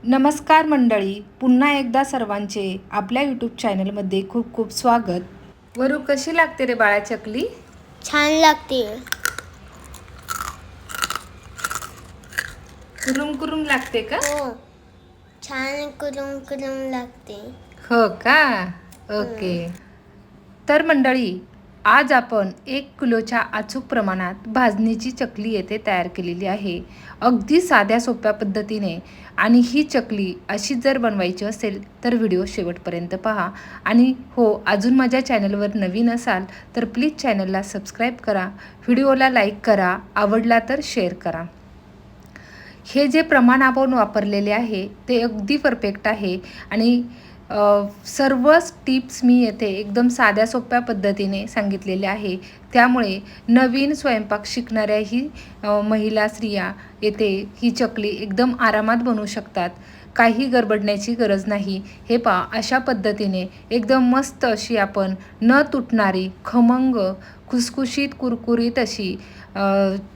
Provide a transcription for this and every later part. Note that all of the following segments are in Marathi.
नमस्कार मंडळी, पुन्हा एकदा सर्वांचे आपल्या यूट्यूब चॅनलमध्ये खूप खूप स्वागत। वरू कशी लागते रे बाळा चकली? छान लागते। कुरुम कुरुम लागते का? हो, छान कुरुम कुरुम लागते। हो का? ओके। तर मंडळी, आज आपण 1 किलोच्या अचूक प्रमाणात भाजणीची चकली येथे तयार केलेली आहे, अगदी साध्या सोप्या पद्धतीने। आणि ही चकली अशी जर बनवायची असेल तर व्हिडिओ शेवटपर्यंत पहा। आणि हो, अजून माझ्या चॅनलवर नवीन असाल तर प्लीज चॅनलला सबस्क्राईब करा, व्हिडिओला लाईक करा, आवडला तर शेअर करा। हे जे प्रमाण आपण वापरलेले आहे ते अगदी परफेक्ट आहे आणि सर्वच टिप्स मी येथे एकदम साध्या सोप्या पद्धतीने सांगितलेले आहे, त्यामुळे नवीन स्वयंपाक शिकणाऱ्याही महिला स्त्रिया येथे ही चकली एकदम आरामात बनवू शकतात, काही गडबडण्याची गरज नाही। हे पहा, अशा पद्धतीने एकदम मस्त अशी आपण न तुटणारी खमंग खुसखुशीत कुरकुरीत अशी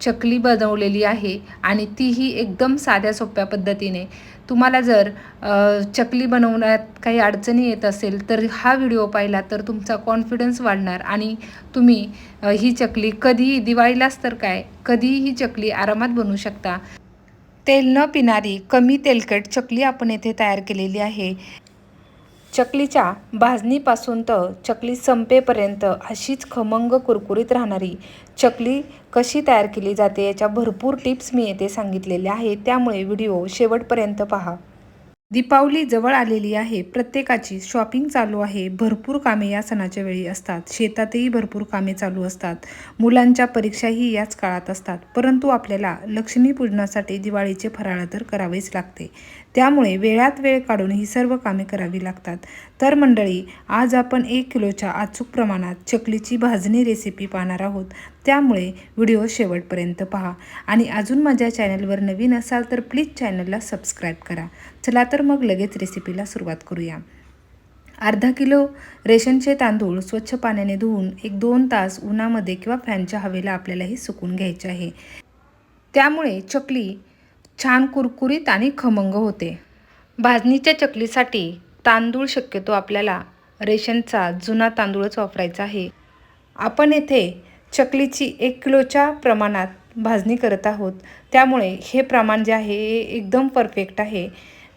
चकली बनवलेली आहे आणि तीही एकदम साध्या सोप्या पद्धतीने। तुम्हाला जर चकली बनवण्यात काही अडचणी येत असेल तर हा व्हिडिओ पाहिला तर तुमचा कॉन्फिडन्स वाढणार आणि तुम्ही ही चकली कधीही, दिवाळीलाच तर काय, कधीही ही चकली आरामात बनवू शकता। तेल न पिणारी कमी तेलकट चकली आपण येथे तयार केलेली आहे। चकलीच्या भाजणीपासून तर चकली संपेपर्यंत अशीच खमंग कुरकुरीत राहणारी चकली कशी तयार केली जाते याच्या भरपूर टिप्स मी येथे सांगितलेल्या आहेत, त्यामुळे व्हिडिओ शेवटपर्यंत पहा। दीपावली जवळ आलेली आहे, प्रत्येकाची शॉपिंग चालू आहे, भरपूर कामे या सणाच्या वेळी असतात, शेतातही भरपूर कामे चालू असतात, मुलांच्या परीक्षाही याच काळात असतात। परंतु आपल्याला लक्ष्मीपूजनासाठी दिवाळीचे फराळ तर करावेच लागते, त्यामुळे वेळात वेळ काढून ही सर्व कामे करावी लागतात। तर मंडळी, आज आपण 1 किलोच्या अचूक प्रमाणात चकलीची भाजणी रेसिपी पाहणार आहोत, त्यामुळे व्हिडिओ शेवटपर्यंत पहा। आणि अजून माझ्या चॅनलवर नवीन असाल तर प्लीज चॅनलला सबस्क्राईब करा। चला तर मग लगेच रेसिपीला सुरुवात करूया। अर्धा किलो रेशनचे तांदूळ स्वच्छ पाण्याने धुवून 1-2 तास उन्हामध्ये किंवा फॅनच्या हवेला आपल्यालाही सुकून घ्यायचे आहे, त्यामुळे चकली छान कुरकुरीत आणि खमंग होते। भाजणीच्या चकलीसाठी तांदूळ शक्यतो आपल्याला रेशनचा जुना तांदूळच वापरायचा आहे। आपण येथे चकलीची 1 किलोच्या प्रमाणात भाजणी करत आहोत, त्यामुळे हे प्रमाण जे आहे हे एकदम परफेक्ट आहे।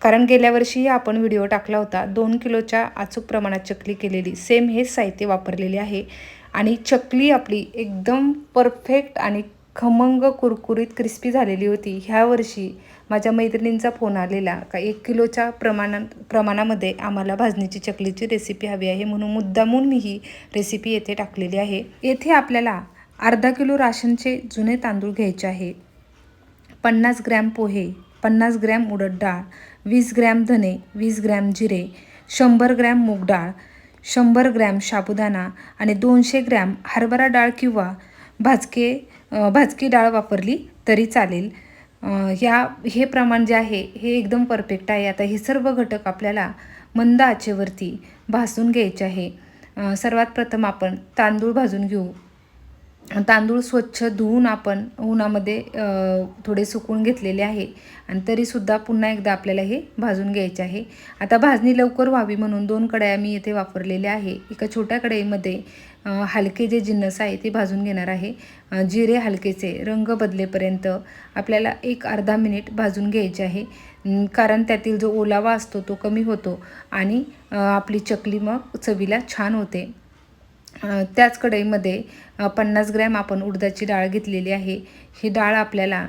कारण गेल्या वर्षी आपण व्हिडिओ टाकला होता, 2 किलोच्या अचूक प्रमाणात चकली केलेली, सेम हेच साहित्य वापरलेले आहे आणि चकली आपली एकदम परफेक्ट आणि खमंग कुरकुरीत क्रिस्पी झालेली होती। ह्या वर्षी माझ्या मैत्रिणींचा फोन आलेला का 1 किलोच्या प्रमाणामध्ये आम्हाला भाजणीची चकलीची रेसिपी हवी आहे, म्हणून मुद्दामून मी ही रेसिपी येथे टाकलेली आहे। येथे आपल्याला अर्धा किलो राशनचे जुने तांदूळ घ्यायचे आहे, 50 ग्रॅम पोहे, 50 ग्रॅम उडद डाळ, 20 ग्रॅम धने, 20 ग्रॅम जिरे, 100 ग्रॅम मूग डाळ, 100 ग्रॅम साबुदाणा आणि 200 ग्रॅम हरभरा डाळ किंवा भाजकी डाळ वापरली तरी चालेल। हे प्रमाण जे आहे हे एकदम परफेक्ट आहे। आता हे सर्व घटक आपल्याला मंद आचेवरती भाजून घ्यायचे आहे। सर्वात प्रथम आपण तांदूळ भाजून घेऊ। तांदूळ स्वच्छ धुवून आपण उन्हामध्ये थोडे सुकवून घेतलेले आहे आणि तरीसुद्धा पुन्हा एकदा आपल्याला हे भाजून घ्यायचे आहे। आता भाजणी लवकर व्हावी म्हणून 2 कढया मी येथे वापरलेल्या आहे। एका छोट्या कढईमध्ये हलके जे जिन्नस आहे ते भाजून घेणार आहे। जिरे हलकेचे रंग बदलेपर्यंत आपल्याला एक अर्धा मिनिट भाजून घ्यायचे आहे, कारण त्यातील जो ओलावा असतो तो कमी होतो आणि आपली चकली मग चवीला छान होते। त्याच कढईमध्ये 50 ग्रॅम आपण उडदाची डाळ घेतलेली आहे। ही डाळ आपल्याला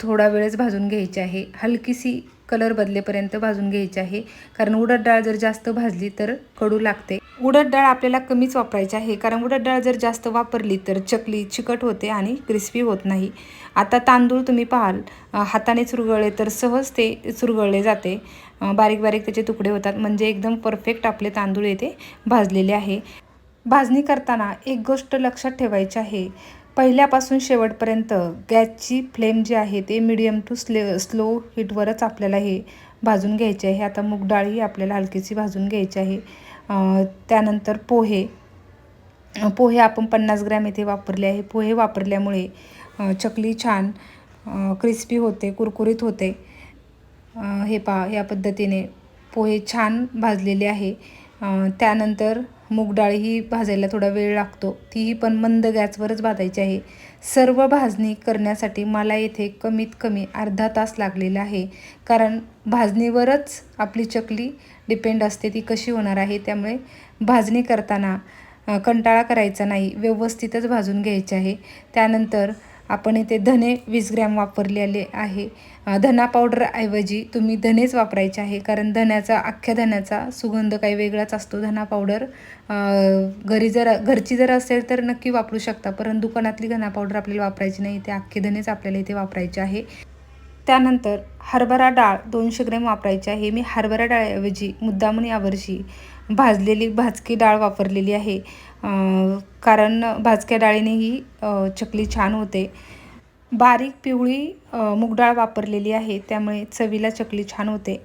थोडा वेळच भाजून घ्यायची आहे, हलकीशी कलर बदलेपर्यंत भाजून घ्यायची आहे, कारण उडद डाळ जर जास्त भाजली तर कडू लागते। उडद डाळ आपल्याला कमीच वापरायची आहे, कारण उडद डाळ जर जास्त वापरली तर चकली चिकट होते आणि क्रिस्पी होत नाही। आता तांदूळ तुम्ही पाहाल हाताने चुरगळले तर सहज ते चुरगळले जाते, बारीक बारीक त्याचे तुकडे होतात, म्हणजे एकदम परफेक्ट आपले तांदूळ येथे भाजलेले आहे। भाजणी करताना एक गोष्ट लक्षात ठेवायची आहे, पहिल्यापासून शेवटपर्यंत गॅसची फ्लेम जी आहे ते मीडियम टू स्लो हीटवरच आपल्याला हे भाजून घ्यायचे आहे। आता मूग डाळही आपल्याला हलकीशी भाजून घ्यायची आहे। त्यानंतर पोहे आपण 50 ग्रॅम येथे वापरले आहे। पोहे वापरल्यामुळे चकली छान क्रिस्पी होते, कुरकुरीत होते। हे पहा, या पद्धतीने पोहे छान भाजलेले आहे. त्यानंतर मूग डाळ ही भाजायला थोडा वेळ लागतो, तीही पण मंद गॅसवरच भाजायची आहे. सर्व भाजणी करण्यासाठी मला येथे कमीत कमी अर्धा तास लागलेला आहे, कारण भाजणीवरच आपली चकली डिपेंड असते ती कशी होणार आहे. त्यामुळे भाजणी करताना कंटाळा करायचा नाही, व्यवस्थितच भाजून घ्यायचे आहे. त्यानंतर आपण इथे धने 20 ग्रॅम वापरलेले आहे. धना पावडरऐवजी तुम्ही धनेच वापरायचे आहे, कारण अख्ख्या धन्याचा सुगंध काही वेगळाच असतो. धना पावडर घरची जर असेल तर नक्की वापरू शकता, परंतु दुकानातली धना पावडर आपल्याला वापरायची नाही. ते अख्खे धनेच आपल्याला इथे वापरायचे आहे. त्यानंतर हरभरा डाळ 200 ग्रॅम वापरायची आहे. मी हरभरा डाळऐवजी मुद्दामून यावर्षी भाजलेली भाजकी डाळ वापरलेली आहे, कारण भाजक्या डाळीने ही चकली छान होते. बारीक पिवळी मूग डाळ वापरलेली आहे, त्यामुळे चवीला चकली छान होते.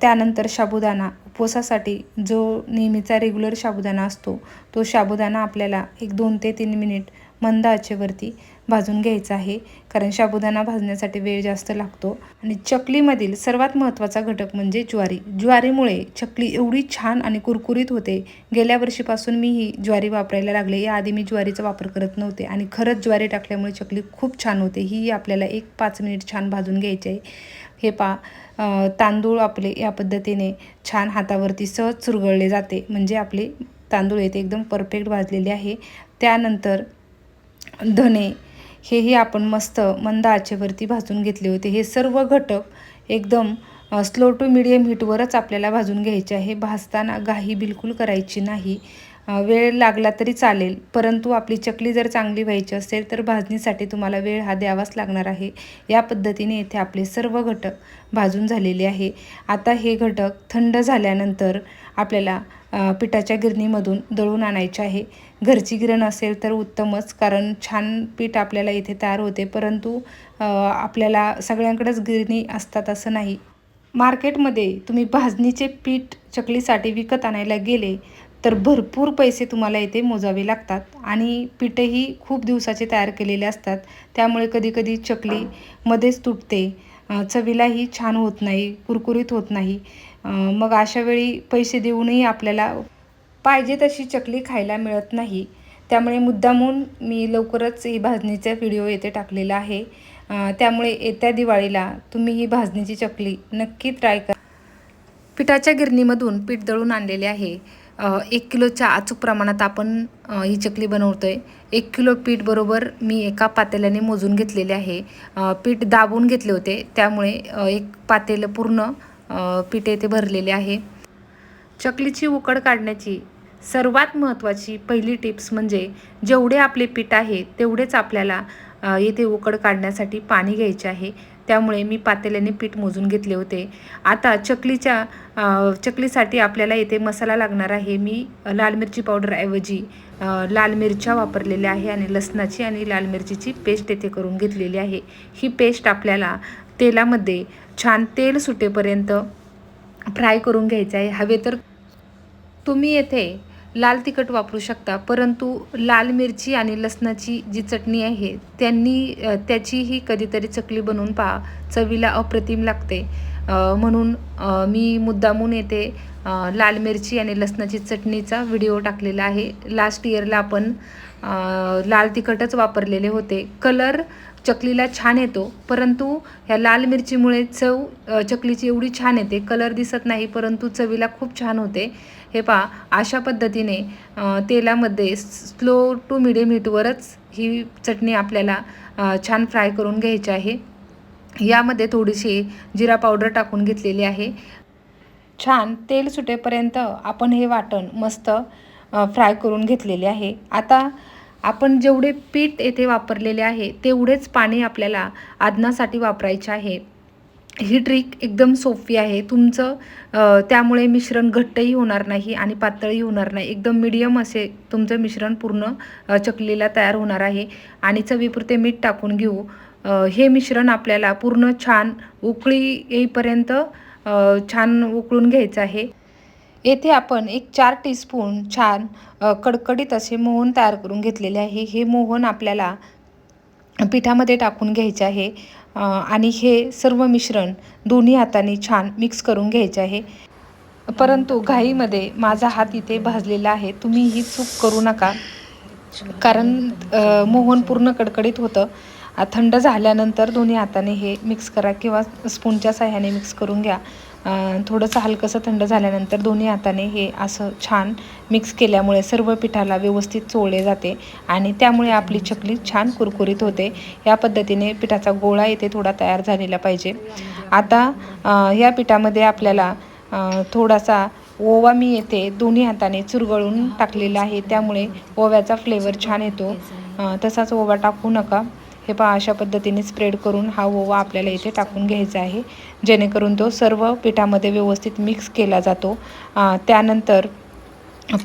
त्यानंतर साबुदाणा, उपवासासाठी जो नेहमीचा रेग्युलर साबुदाणा असतो, तो साबुदाणा आपल्याला 2 ते 3 मिनिट मंद आचेवरती भाजून घ्यायचा आहे, कारण साबुदाणा भाजण्यासाठी वेळ जास्त लागतो. आणि चकलीमधील सर्वात महत्त्वाचा घटक म्हणजे ज्वारी. ज्वारीमुळे चकली एवढी छान आणि कुरकुरीत होते. गेल्या वर्षीपासून मी ही ज्वारी वापरायला लागले. याआधी मी ज्वारीचा वापर करत नव्हते आणि खरंच ज्वारी टाकल्यामुळे चकली खूप छान होते. ही आपल्याला 5 मिनिट छान भाजून घ्यायची आहे. हे तांदूळ आपले या पद्धतीने छान हातावरती सहज चुरगळले जाते, म्हणजे आपले तांदूळ येते एकदम परफेक्ट भाजलेले आहे. त्यानंतर धने हेही आपण मस्त मंद आचेवरती भाजून घेतले होते. हे सर्व घटक एकदम स्लो टू मिडियम हीटवरच आपल्याला भाजून घ्यायचे आहे. भाजताना घाई बिलकुल करायची नाही. वेळ लागला तरी चालेल, परंतु आपली चकली जर चांगली व्हायची असेल तर भाजणीसाठी तुम्हाला वेळ हा द्यावाच लागणार आहे. या पद्धतीने इथे आपले सर्व घटक भाजून झालेले आहे. आता हे घटक थंड झाल्यानंतर आपल्याला पिठाच्या गिरणीमधून दळून आणायचे आहे. घरची गिरण असेल तर उत्तमच, कारण छान पीठ आपल्याला इथे तयार होते. परंतु आपल्याला सगळ्यांकडेच गिरणी असतात असं नाही. मार्केटमध्ये तुम्ही भाजणीचे पीठ चकलीसाठी विकत आणायला गेले तर भरपूर पैसे तुम्हाला इथे मोजावे लागतात आणि पीठही खूप दिवसाचे तयार केलेले असतात. त्यामुळे कधीकधी चकली मध्येच तुटते, चवीलाही छान होत नाही, कुरकुरीत होत नाही. मग अशा वेळी पैसे देऊनही आपल्याला पाहिजे तशी चकली खायला मिळत नाही. त्यामुळे मुद्दामून मी लवकरच ही भाजणीचा व्हिडिओ येथे टाकलेला आहे. त्यामुळे येत्या दिवाळीला तुम्ही ही भाजणीची चकली नक्की ट्राय करा. पिठाच्या गिरणीमधून पीठ दळून आणलेले आहे. 1 किलोच्या अचूक प्रमाणात आपण ही चकली बनवतोय. 1 किलो पीठ बरोबर मी एका पातेल्याने मोजून घेतलेले आहे. पीठ दाबून घेतले होते, त्यामुळे एक पातेलं पूर्ण पीठ येथे भरलेले आहे. चकलीची उकड काढण्याची सर्वात महत्त्वाची पहिली टिप्स म्हणजे जेवढे आपले पीठ आहे तेवढेच आपल्याला येथे उकड काढण्यासाठी पाणी घ्यायचे आहे. त्यामुळे मी पातेल्याने पीठ मोजून घेतले होते. आता चकलीसाठी आपल्याला येथे मसाला लागणार आहे. मी लाल मिरची पावडरऐवजी लाल मिरच्या वापरलेल्या आहे आणि लसणाची आणि लाल मिरचीची पेस्ट येथे करून घेतलेली आहे. ही पेस्ट आपल्याला तेलामध्ये छान तेल सुटेपर्यंत फ्राय करून घ्यायचं आहे. हवे तर तुम्ही येथे लाल तिखट वापरू शकता, परंतु लाल मिरची आणि लसणाची जी चटणी आहे त्याचीही कधीतरी चकली बनवून पहा, चवीला अप्रतिम लागते. म्हणून मी मुद्दामून येथे लाल मिरची आणि लसणाची चटणीचा व्हिडिओ टाकलेला आहे. लास्ट इयरला आपण लाल तिखटच वापरलेले होते. कलर चकलीला छान येतो, परंतु ह्या लाल मिरचीमुळे चव चकलीची एवढी छान येते. कलर दिसत नाही, परंतु चवीला खूप छान होते. हे पहा, अशा पद्धतीने तेलामध्ये स्लो टू मिडियम हीटवरच ही चटणी आपल्याला छान फ्राय करून घ्यायची आहे. यामध्ये थोडीशी जिरा पावडर टाकून घेतलेली आहे. छान तेल सुटेपर्यंत आपण हे वाटण मस्त फ्राय करून घेतलेले आहे. आता आपण जेवढे पीठ येथे वापरलेले आहे तेवढेच पाणी आपल्याला आदनासाठी वापरायचे आहे. ही ट्रिक एकदम सोपी आहे. त्यामुळे मिश्रण घट्टही होणार नाही आणि पातळही होणार नाही. एकदम मीडियम असे तुमचं मिश्रण पूर्ण चकलीला तयार होणार आहे. आणि चवीपुरते मीठ टाकून घेऊ. हे मिश्रण आपल्याला पूर्ण छान उकळी येईपर्यंत छान उकळून घ्यायचं आहे. येथे आपण 4 टीस्पून छान कडकडीत असे मोहन तयार करून घेतलेले आहे. हे मोहन आपल्याला पिठामध्ये टाकून घ्यायचे आहे. आणि हे सर्व मिश्रण दोन्ही हाताने छान मिक्स करून घ्यायचे आहे. परंतु घाईमध्ये माझा हात इथे भाजलेला आहे. तुम्ही ही चूक करू नका, कारण मोहन पूर्ण कडकडीत होतं. थंड झाल्यानंतर दोन्ही हाताने हे मिक्स करा किंवा स्पूनच्या साहाय्याने मिक्स करून घ्या. थोडंसं हलकंसं थंड झाल्यानंतर दोन्ही हाताने हे असं छान मिक्स केल्यामुळे सर्व पिठाला व्यवस्थित चोळले जाते आणि त्यामुळे आपली चकली छान कुरकुरीत होते. या पद्धतीने पिठाचा गोळा इथे थोडा तयार झालेला पाहिजे. आता या पिठामध्ये आपल्याला थोडासा ओवा मी येथे दोन्ही हाताने चुरगळून टाकलेला आहे, त्यामुळे ओव्याचा फ्लेवर छान येतो. तसाच ओवा टाकू नका. हे पहा, अशा पद्धतीने स्प्रेड करून हा ओवा आपल्याला इथे टाकून घ्यायचा आहे, जेणेकरून तो सर्व पिठामध्ये व्यवस्थित मिक्स केला जातो. त्यानंतर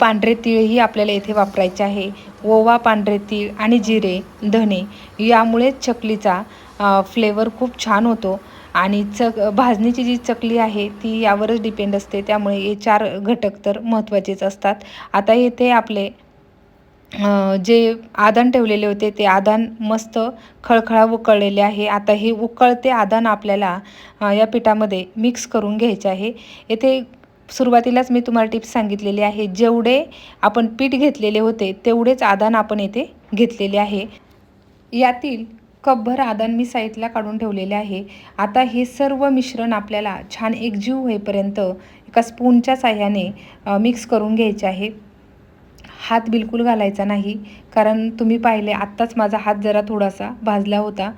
पांढरे तीळही आपल्याला इथे वापरायचे आहे. ओवा, पांढरे तीळ आणि जिरे, धने यामुळे चकलीचा फ्लेवर खूप छान होतो आणि भाजणीची जी चकली आहे ती यावरच डिपेंड असते, त्यामुळे हे 4 घटक तर महत्त्वाचेच असतात. आता येथे आपले जे आदान ठेवलेले होते ते आदान मस्त खळखळा उकळलेले आहे. आता हे उकळते आदान आपल्याला या पिठामध्ये मिक्स करून घ्यायचे आहे. येथे सुरुवातीलाच मी तुम्हाला टिप्स सांगितलेली आहे, जेवढे आपण पीठ घेतलेले होते तेवढेच आदान आपण येथे घेतलेले आहे. यातील कपभर आदान मी साईडला काढून ठेवलेले आहे. आता हे सर्व मिश्रण आपल्याला छान एकजीव होईपर्यंत एका स्पूनच्या साहाय्याने मिक्स करून घ्यायचे आहे. हात बिलकुल घालायचा नाही, कारण तुम्ही पाहिले आत्ताच माझा हात जरा थोडासा भाजला होता.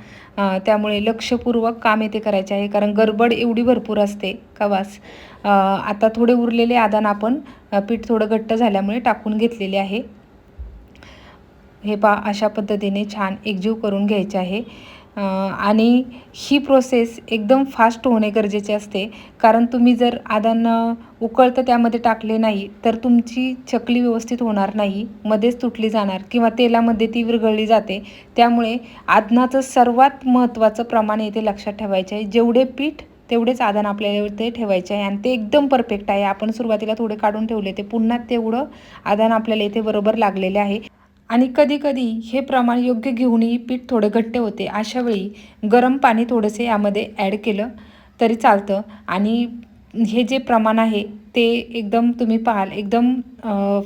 त्यामुळे लक्षपूर्वक काम येथे करायचे आहे, कारण गडबड एवढी भरपूर असते का वास. आता थोडे उरलेले आदान आपण पीठ थोडं घट्ट झाल्यामुळे टाकून घेतलेले आहे. हे पहा, अशा पद्धतीने छान एकजीव करून घ्यायचे आहे. आणि ही प्रोसेस एकदम फास्ट होणे गरजेचे असते, कारण तुम्ही जर आदान उकळतं त्यामध्ये टाकले नाही तर तुमची चकली व्यवस्थित होणार नाही, मध्येच तुटली जाणार किंवा तेलामध्ये ती विरघळली जाते. त्यामुळे आदनाचं सर्वात महत्त्वाचं प्रमाण येथे लक्षात ठेवायचे आहे. जेवढे पीठ तेवढेच आदान आपल्याला ते ठेवायचे आहे आणि ते एकदम परफेक्ट आहे. आपण सुरुवातीला थोडे काढून ठेवले ते पुन्हा तेवढं आदान आपल्याला इथे बरोबर लागलेले आहे. आणि कधी-कधी हे प्रमाण योग्य घेऊनही पीठ थोडे घट्ट होते. अशावेळी गरम पाणी थोडेसे यामध्ये ॲड केलं तरी चालतं. आणि हे जे प्रमाण आहे ते एकदम तुम्ही पाहाल एकदम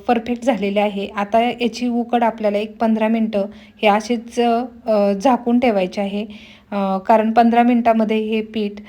परफेक्ट झालेले आहे. आता याची उकड आपल्याला एक 15 मिनटं हे असेच झाकून ठेवायचे आहे, कारण 15 मिनटामध्ये हे पीठ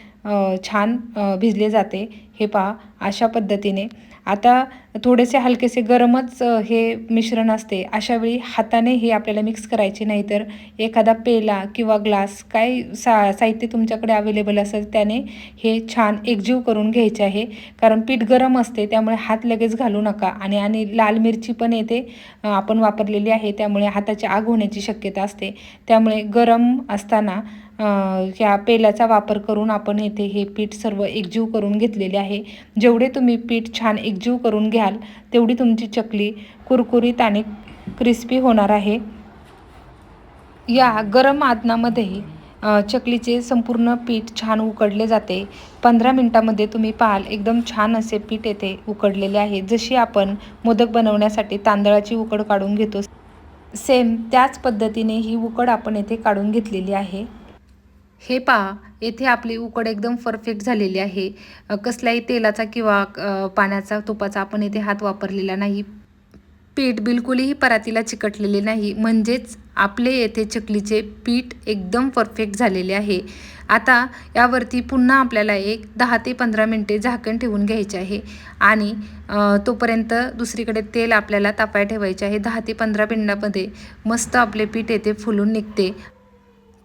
छान भिजले जाते. हे पहा, अशा पद्धतीने. आता थोडेसे हलकेसे गरमच हे मिश्रण असते. अशावेळी हाताने हे आपल्याला मिक्स करायचे, नाहीतर एखादा पेला किंवा ग्लास काय साहित्य तुमच्याकडे अवेलेबल असेल त्याने हे छान एकजीव करून घ्यायचे आहे, कारण पीठ गरम असते त्यामुळे हात लगेच घालू नका. आणि लाल मिरची पण येथे आपण वापरलेली आहे, त्यामुळे हाताची आग होण्याची शक्यता असते. त्यामुळे गरम असताना ह्या पेल्याचा वापर करून आपण येथे हे पीठ सर्व एकजीव करून घेतलेले आहे. जेवढे तुम्ही पीठ छान एकजीव करून घ्याल तेवढी तुमची चकली कुरकुरीत आणि क्रिस्पी होणार आहे. या गरम आदनामध्ये चकलीचे संपूर्ण पीठ छान उकडले जाते. 15 मिनटामध्ये तुम्ही पाहाल एकदम छान असे पीठ येथे उकडलेले आहे. जशी आपण मोदक बनवण्यासाठी तांदळाची उकड काढून घेतो, सेम त्याच पद्धतीने ही उकड आपण येथे काढून घेतलेली आहे. हे पहा, येथे आपली उकड एकदम परफेक्ट झालेली आहे. कसल्याही तेलाचा किंवा पाण्याचा, तुपाचा आपण येथे हात वापरलेला नाही. पीठ बिलकुलही परातीला चिकटलेले नाही, म्हणजेच आपले येथे चकलीचे पीठ एकदम परफेक्ट झालेले आहे. आता यावरती पुन्हा आपल्याला एक 10 ते 15 मिनटे झाकण ठेवून घ्यायचे आहे आणि तोपर्यंत दुसरीकडे तेल आपल्याला तापाय ठेवायचे आहे. 10 ते 15 मिनिटांमध्ये मस्त आपले पीठ येथे फुलून निघते.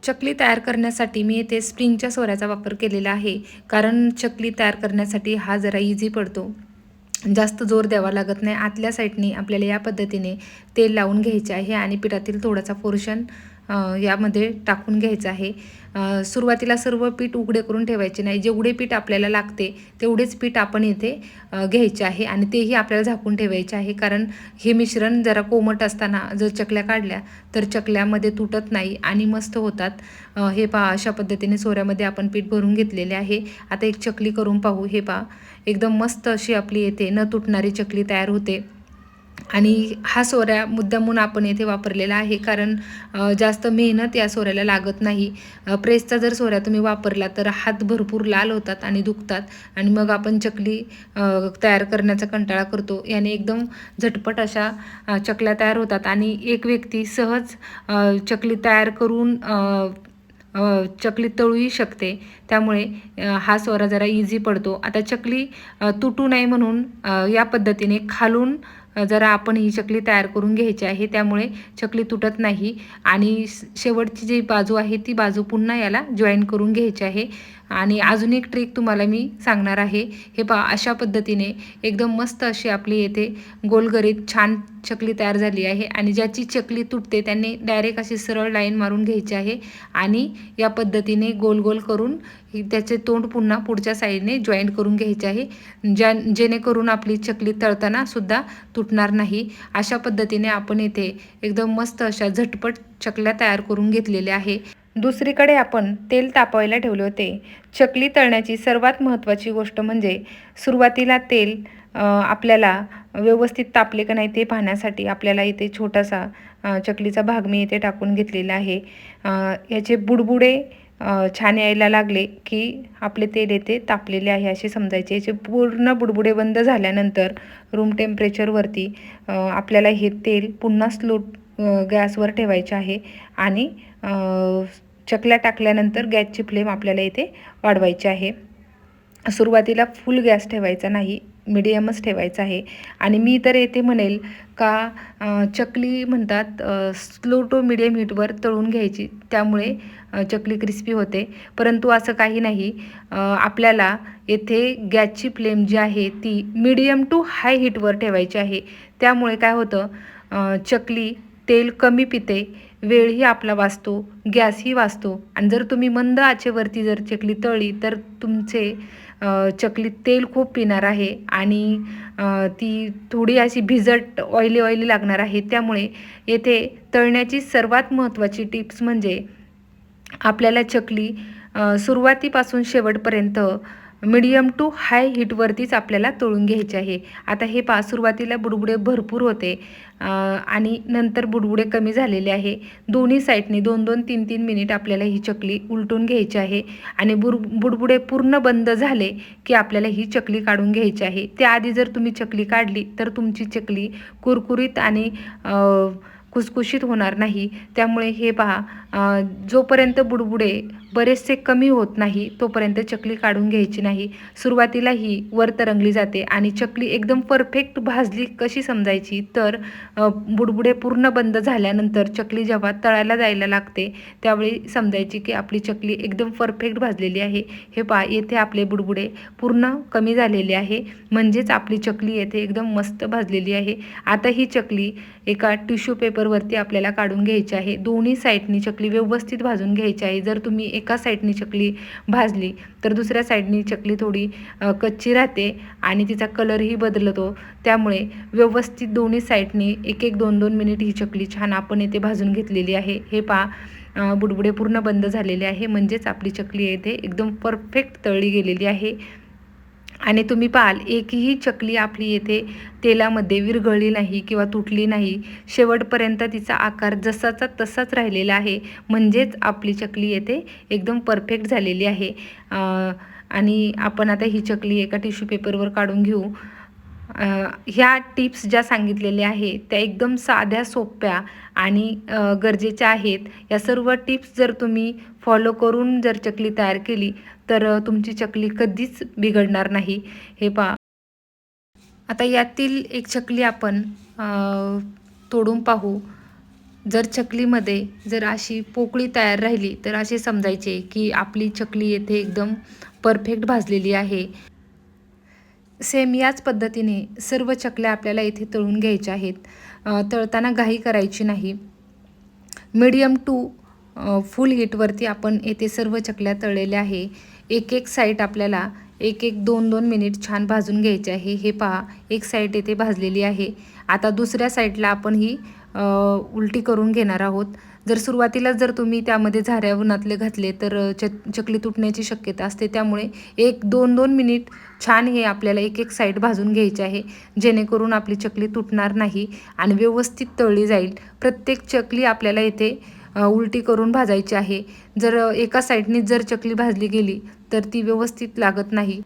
चकली तयार करण्यासाठी मी येथे स्प्रिंगच्या सोऱ्याचा वापर केलेला आहे, कारण चकली तयार करण्यासाठी हा जरा इझी पडतो, जास्त जोर द्यावा लागत नाही. आतल्या साईडने आपल्याला या पद्धतीने तेल लावून घ्यायचे आहे आणि पिठातील थोडासा पोर्शन यामध्ये टाकून घ्यायचं आहे. सुरुवातीला सर्व पीठ उघडे करून ठेवायचे नाही. जेवढे पीठ आपल्याला लागते तेवढेच पीठ आपण इथे घ्यायचे आहे आणि तेही आपल्याला झाकून ठेवायचे आहे, कारण हे मिश्रण जरा कोमट असताना जर चकल्या काढल्या तर चकल्यामध्ये तुटत नाही आणि मस्त होतात. हे पहा, अशा पद्धतीने सोऱ्यामध्ये आपण पीठ भरून घेतलेले आहे. आता एक चकली करून पाहू. हे पहा, एकदम मस्त अशी आपली येथे न तुटणारी चकली तयार होते. आणि हा सोऱ्या मुद्दामून आपण येथे वापरलेला आहे, कारण जास्त मेहनत या सोऱ्याला लागत नाही. प्रेसचा जर सोऱ्या तुम्ही वापरला तर हात भरपूर लाल होतात आणि दुखतात आणि मग आपण चकली तयार करण्याचा कंटाळा करतो. याने एकदम झटपट अशा चकल्या तयार होतात आणि एक व्यक्ती सहज चकली तयार करून चकली तळूही शकते. त्यामुळे हा सोरा जरा इझी पडतो. आता चकली तुटू नये म्हणून या पद्धतीने खालून जरा आपण ही चकली तयार करून घ्यायची आहे, त्यामुळे चकली तुटत नाही. आणि शेवटची जी बाजू आहे ती बाजू पुन्हा याला जॉईन करून घ्यायची आहे. आणि अजून एक ट्रिक तुम्हाला मी सांगणार आहे. हे पहा, अशा पद्धतीने एकदम मस्त अशी आपली येथे गोलगरीत छान चकली तयार झाली आहे. आणि ज्याची चकली तुटते त्यांनी डायरेक्ट अशी सरळ लाईन मारून घ्यायची आहे आणि या पद्धतीने गोल गोल करून त्याचे तोंड पुन्हा पुढच्या साईडने जॉईंट करून घ्यायचे आहे, जेणेकरून आपली चकली तळताना सुद्धा तुटणार नाही. अशा पद्धतीने आपण इथे एकदम मस्त अशा झटपट चकल्या तयार करून घेतलेल्या आहे. दुसरीकडे आपण तेल तापवायला ठेवले होते. चकली तळण्याची सर्वात महत्त्वाची गोष्ट म्हणजे सुरुवातीला तेल आपल्याला व्यवस्थित तापले का नाही ते पाहण्यासाठी आपल्याला इथे छोटासा चकलीचा भाग मी इथे टाकून घेतलेला आहे. याचे बुडबुडे छान यायला लागले की आपले तेल येथे तापलेले आहे असे समजायचे. याचे पूर्ण बुडबुडे बंद झाल्यानंतर रूम टेम्परेचरवरती आपल्याला हे तेल पुन्हा स्लो गॅसवर ठेवायचे आहे आणि चकल्या टाकल्यानंतर गॅसची फ्लेम आपल्याला इथे वाढवायची आहे. सुरुवातीला फुल गॅस ठेवायचा नाही, मिडियमच ठेवायचा आहे. आणि मी तर येथे म्हणेल का चकली म्हणतात स्लो टू मिडियम हीटवर तळून घ्यायची, त्यामुळे चकली क्रिस्पी होते. परंतु असं काही नाही, आपल्याला येथे गॅसची फ्लेम जी आहे ती मिडियम टू हाय हीटवर ठेवायची आहे. त्यामुळे काय होतं, चकली तेल कमी पिते, वेळही आपला वाचतो, गॅसही वाचतो. आणि जर तुम्ही मंद आचेवरती जर चकली तळली तर तुमचे चकली तेल खूप पिणार आहे आणि ती थोडी अशी भिजट ऑइली ऑइली लागणार आहे. त्यामुळे येथे तळण्याची सर्वात महत्त्वाची टिप्स म्हणजे आपल्याला चकली सुरुवातीपासून शेवटपर्यंत मिडियम टू हाय हीटवरतीच आपल्याला तळून घ्यायचे आहे. आता हे पहा, सुरुवातीला बुडबुडे भरपूर होते आणि नंतर बुडबुडे कमी झालेले आहे. दोन्ही साईडनी 2-2, 3-3 मिनिट आपल्याला ही चकली उलटून घ्यायची आहे आणि बुडबुडे पूर्ण बंद झाले की आपल्याला ही चकली काढून घ्यायची आहे. त्याआधी जर तुम्ही चकली काढली तर तुमची चकली कुरकुरीत आणि खुसखुशीत होणार नाही. त्यामुळे हे पहा, जोपर्यंत बुडबुडे बरेचसे कमी होत नाही तोपर्यंत चकली काढून घ्यायची नाही. सुरुवातीला ही वर तरंगली जाते आणि चकली एकदम परफेक्ट भाजली कशी समजायची तर बुडबुडे पूर्ण बंद झाल्यानंतर चकली जेव्हा तळायला जायला लागते त्यावेळी समजायची की आपली चकली एकदम परफेक्ट भाजलेली आहे. हे पहा, येथे आपले बुडबुडे पूर्ण कमी झालेले आहे, म्हणजेच आपली चकली येथे एकदम मस्त भाजलेली आहे. आता ही चकली एका टिश्यू पेपरवरती आपल्याला काढून घ्यायची आहे. दोन्ही साईडनी चकली व्यवस्थित भाजून घ्यायची आहे. जर तुम्ही एका साईडनी चकली भाजली तर दुसऱ्या साईडनी चकली थोडी कच्ची राहते आणि तिचा कलरही बदलतो. त्यामुळे व्यवस्थित दोन्ही साईडनी 1-1, 2-2 मिनिट ही चकली छान आपण येथे भाजून घेतलेली आहे. हे पहा, बुडबुडे पूर्ण बंद झालेले आहे, म्हणजेच आपली चकली येथे एकदम परफेक्ट तळली गेलेली आहे. आणि तुम्ही पाहाल एकही चकली आपली येथे तेलामध्ये विरघळली नाही किंवा तुटली नाही. शेवटपर्यंत तिचा आकार जसाचा तसाच राहिलेला आहे, म्हणजेच आपली चकली येथे एकदम परफेक्ट झालेली आहे. आणि आपण आता ही चकली एका टिश्यू पेपरवर काढून घेऊ. ह्या टिप्स ज्या सांगितलेल्या आहेत त्या एकदम साध्या सोप्या आणि गरजेच्या आहेत. या सर्व टिप्स जर तुम्ही फॉलो करून जर चकली तयार केली तर तुमची चकली कधीच बिघडणार नाही. हे पहा, आता यातील एक चकली आपण तोडून पाहू. जर चकलीमध्ये जर अशी पोकळी तयार राहिली तर असे समजायचे की आपली चकली येथे एकदम परफेक्ट भाजलेली आहे. सेम याच पद्धतीने सर्व चकल्या आपल्याला इथे तळून घ्यायच्या आहेत. तळताना घाई करायची नाही. मीडियम टू फुल हीटवरती आपण येथे सर्व चकल्या तळलेल्या आहे. एक साईड आपल्याला 1-2 मिनिट छान भाजून घ्यायचे आहे. हे पहा, एक साईड येथे भाजलेली आहे. आता दुसऱ्या साईडला आपण ही उलटी करून घेणार आहोत. जर सुरुवातीलाच जर तुम्ही त्यामध्ये झाऱ्या उन्हातले घातले तर चकली तुटण्याची शक्यता असते. त्यामुळे 1-2 मिनिट छान हे आपल्याला एक साईड भाजून घ्यायची आहे, जेणेकरून आपली चकली तुटणार नाही आणि व्यवस्थित तळली जाईल. प्रत्येक चकली आपल्याला इथे उलटी करून भाजायची आहे. जर एका साईडनीच जर चकली भाजली गेली तर ती व्यवस्थित लागत नाही.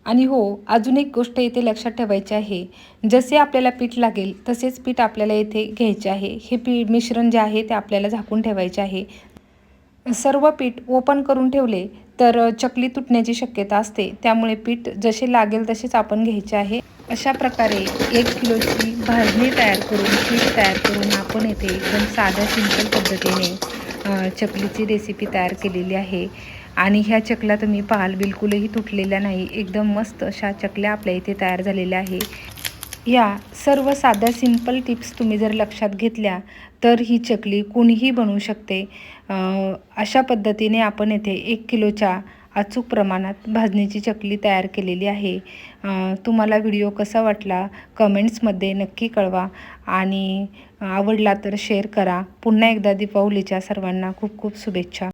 आणि हो, अजून एक गोष्ट इथे लक्षात ठेवायची आहे, जसे आपल्याला पीठ लागेल तसेच पीठ आपल्याला इथे घ्यायचे आहे. हे मिश्रण जे आहे ते आपल्याला झाकून ठेवायचे आहे. सर्व पीठ ओपन करून ठेवले तर चकली तुटण्याची शक्यता असते. त्यामुळे पीठ जसे लागेल तसेच आपण घ्यायचे आहे. अशा प्रकारे 1 किलोची भाजणी तयार करून, पीठ तयार करून आपण येथे एकदम साध्या सिंपल पद्धतीने चकलीची रेसिपी तयार केलेली आहे. आणि ह्या चकल्या तुम्ही पाहाल बिलकुलही तुटलेल्या नाही. एकदम मस्त अशा चकल्या आपल्या इथे तयार झालेल्या आहे. या सर्व साध्या सिंपल टिप्स तुम्ही जर लक्षात घेतल्या तर ही चकली कोणीही बनवू शकते. अशा पद्धतीने आपण येथे 1 किलोच्या अचूक प्रमाणात भाजणीची चकली तयार केलेली आहे. तुम्हाला व्हिडिओ कसा वाटला कमेंट्समध्ये नक्की कळवा आणि आवडला तर शेअर करा. पुन्हा एकदा दीपावलीच्या सर्वांना खूप खूप शुभेच्छा.